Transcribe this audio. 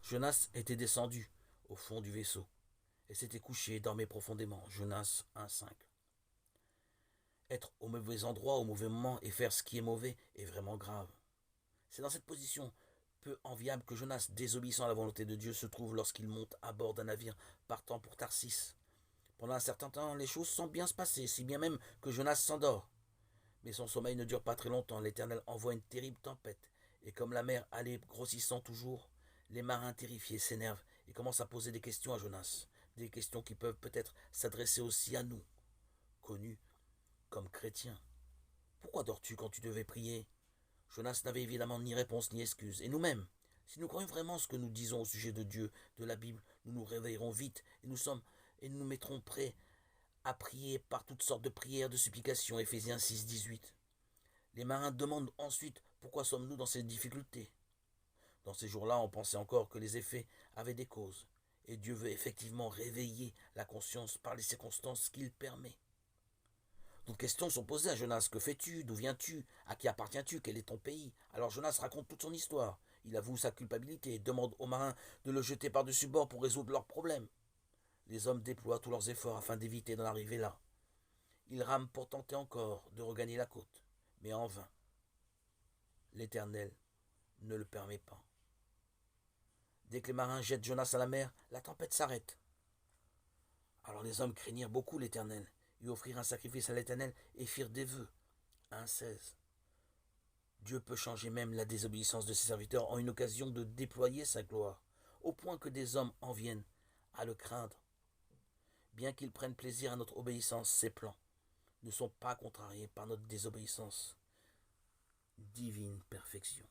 Jonas était descendu au fond du vaisseau et s'était couché et dormait profondément. Jonas 1,5. Être au mauvais endroit au mauvais moment et faire ce qui est mauvais est vraiment grave. C'est dans cette position peu enviable que Jonas, désobéissant à la volonté de Dieu, se trouve lorsqu'il monte à bord d'un navire partant pour Tarsis. Pendant un certain temps, les choses semblent bien se passer, si bien même que Jonas s'endort. Mais son sommeil ne dure pas très longtemps. L'Éternel envoie une terrible tempête, et comme la mer allait grossissant toujours, les marins terrifiés s'énervent et commencent à poser des questions à Jonas, des questions qui peuvent peut-être s'adresser aussi à nous, connus comme chrétiens. Pourquoi dors-tu quand tu devais prier? Jonas n'avait évidemment ni réponse ni excuse. Et nous-mêmes, si nous croyons vraiment ce que nous disons au sujet de Dieu, de la Bible, nous nous réveillerons vite et nous mettrons prêts à prier par toutes sortes de prières, de supplications. Éphésiens 6, 18. Les marins demandent ensuite pourquoi sommes-nous dans ces difficultés. Dans ces jours-là, on pensait encore que les effets avaient des causes. Et Dieu veut effectivement réveiller la conscience par les circonstances qu'il permet. D'autres questions sont posées à Jonas. Que fais-tu? D'où viens-tu? À qui appartiens-tu? Quel est ton pays? Alors Jonas raconte toute son histoire. Il avoue sa culpabilité et demande aux marins de le jeter par-dessus bord pour résoudre leurs problèmes. Les hommes déploient tous leurs efforts afin d'éviter d'en arriver là. Ils rament pour tenter encore de regagner la côte, mais en vain. L'Éternel ne le permet pas. Dès que les marins jettent Jonas à la mer, la tempête s'arrête. Alors les hommes craignirent beaucoup l'Éternel, et offrirent un sacrifice à l'Éternel et firent des vœux. 1,16. Dieu peut changer même la désobéissance de ses serviteurs en une occasion de déployer sa gloire, au point que des hommes en viennent à le craindre. Bien qu'ils prennent plaisir à notre obéissance, ses plans ne sont pas contrariés par notre désobéissance. Divine perfection.